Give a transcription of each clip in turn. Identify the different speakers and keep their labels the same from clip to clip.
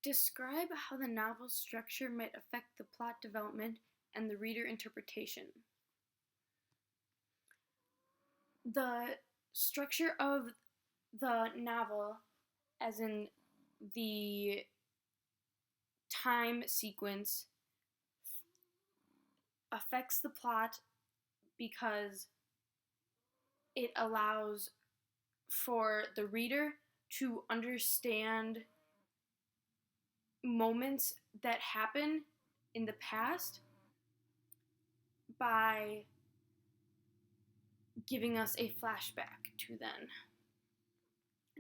Speaker 1: Describe how the novel's structure might affect the plot development and the reader interpretation. The structure of the novel, as in the time sequence, affects the plot because it allows for the reader to understand moments that happen in the past by giving us a flashback to then.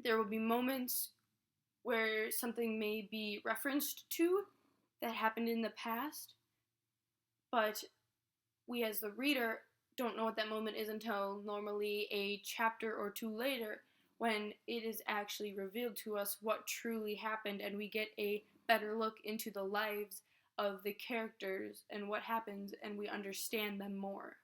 Speaker 1: There will be moments where something may be referenced to that happened in the past, but we as the reader don't know what that moment is until normally a chapter or two later, when it is actually revealed to us what truly happened, and we get a better look into the lives of the characters and what happens, and we understand them more.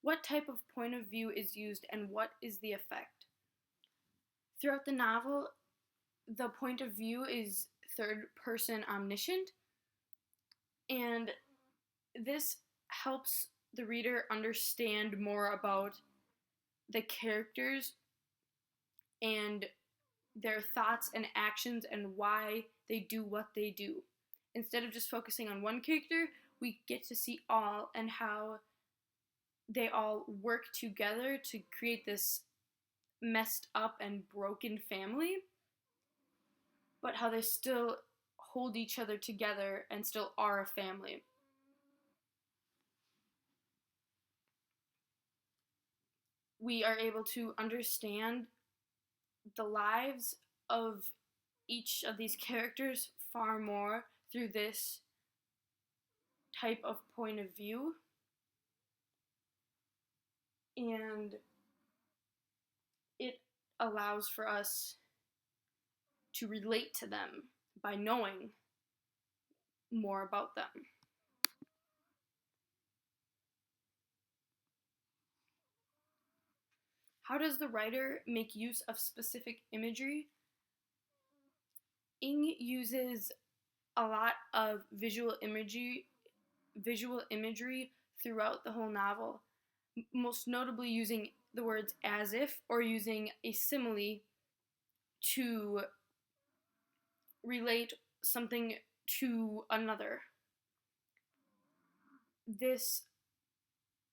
Speaker 1: What type of point of view is used, and what is the effect? Throughout the novel, the point of view is third person omniscient, and this helps the reader understand more about the characters and their thoughts and actions and why they do what they do. Instead of just focusing on one character, we get to see all and how they all work together to create this messed up and broken family, but how they still hold each other together and still are a family. We are able to understand the lives of each of these characters far more through this type of point of view. And it allows for us to relate to them by knowing more about them. How does the writer make use of specific imagery? Ing uses a lot of visual imagery throughout the whole novel, most notably using the words as if or using a simile to relate something to another. This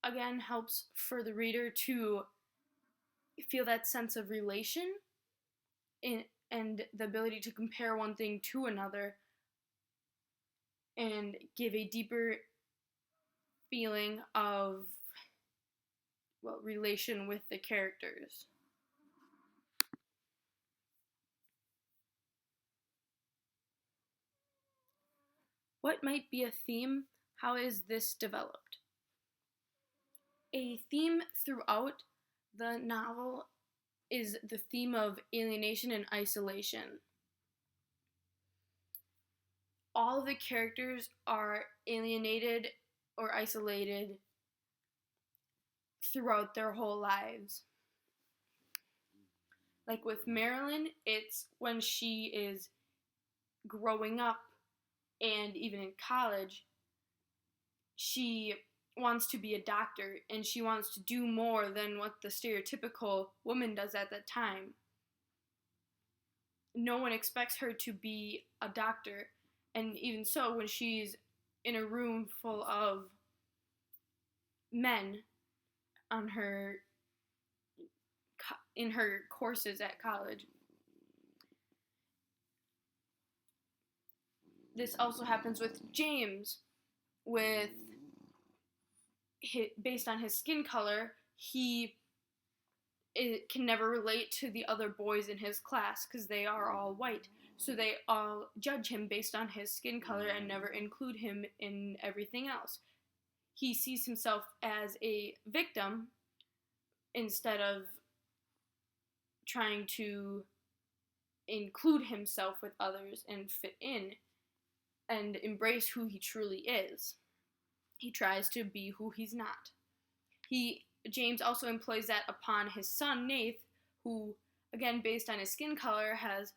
Speaker 1: again helps for the reader to feel that sense of relation and the ability to compare one thing to another and give a deeper feeling of, relation with the characters. What might be a theme? How is this developed? A theme throughout the novel is the theme of alienation and isolation. All of the characters are alienated or isolated throughout their whole lives. Like with Marilyn, it's when she is growing up and even in college, she wants to be a doctor and she wants to do more than what the stereotypical woman does at that time. No one expects her to be a doctor, and even so, when she's in a room full of men in her courses at college. This also happens with James, based on his skin color, he can never relate to the other boys in his class because they are all white. So they all judge him based on his skin color and never include him in everything else. He sees himself as a victim instead of trying to include himself with others and fit in and embrace who he truly is. He tries to be who he's not. He James also employs that upon his son, Nath, who, again, based on his skin color, has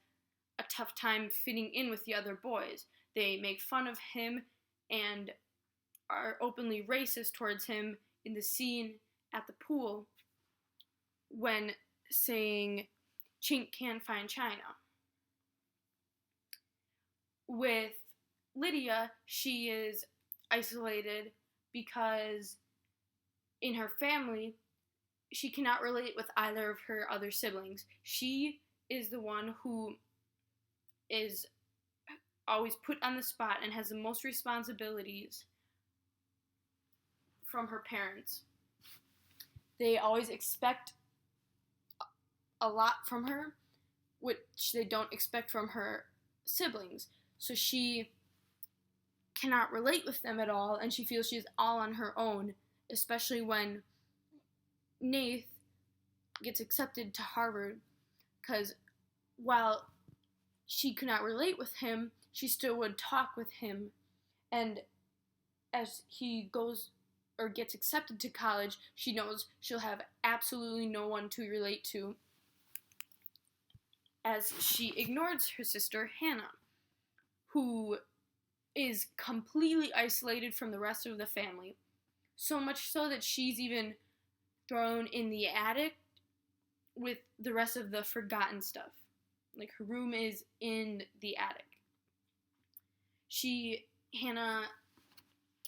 Speaker 1: a tough time fitting in with the other boys. They make fun of him and are openly racist towards him in the scene at the pool when saying, "Chink can't find China." With Lydia, she is isolated because in her family, she cannot relate with either of her other siblings. She is the one who is always put on the spot and has the most responsibilities from her parents. They always expect a lot from her, which they don't expect from her siblings. So she cannot relate with them at all, and she feels she's all on her own, especially when Nath gets accepted to Harvard, because while she could not relate with him, she still would talk with him, and as he goes or gets accepted to college, she knows she'll have absolutely no one to relate to, as she ignores her sister Hannah, who is completely isolated from the rest of the family. So much so that she's even thrown in the attic with the rest of the forgotten stuff. Like, her room is in the attic. Hannah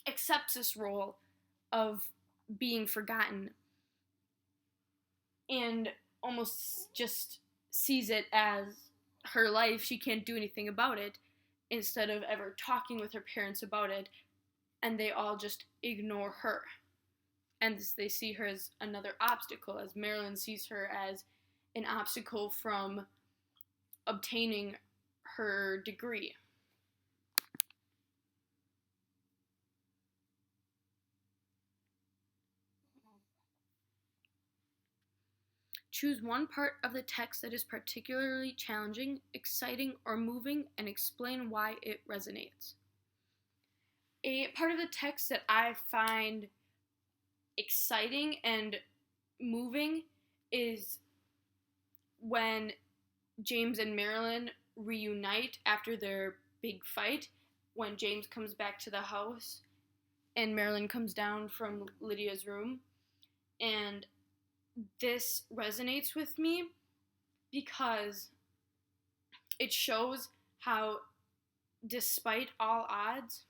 Speaker 1: accepts this role of being forgotten and almost just sees it as her life. She can't do anything about it, instead of ever talking with her parents about it, and they all just ignore her. And they see her as another obstacle, as Marilyn sees her as an obstacle from obtaining her degree. Choose one part of the text that is particularly challenging, exciting, or moving, and explain why it resonates. A part of the text that I find exciting and moving is when James and Marilyn reunite after their big fight, when James comes back to the house and Marilyn comes down from Lydia's room. And this resonates with me because it shows how, despite all odds,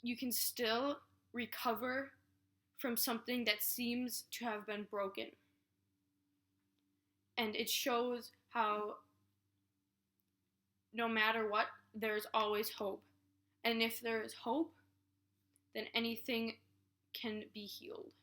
Speaker 1: you can still recover from something that seems to have been broken. And it shows how, no matter what, there's always hope. And if there is hope, then anything can be healed.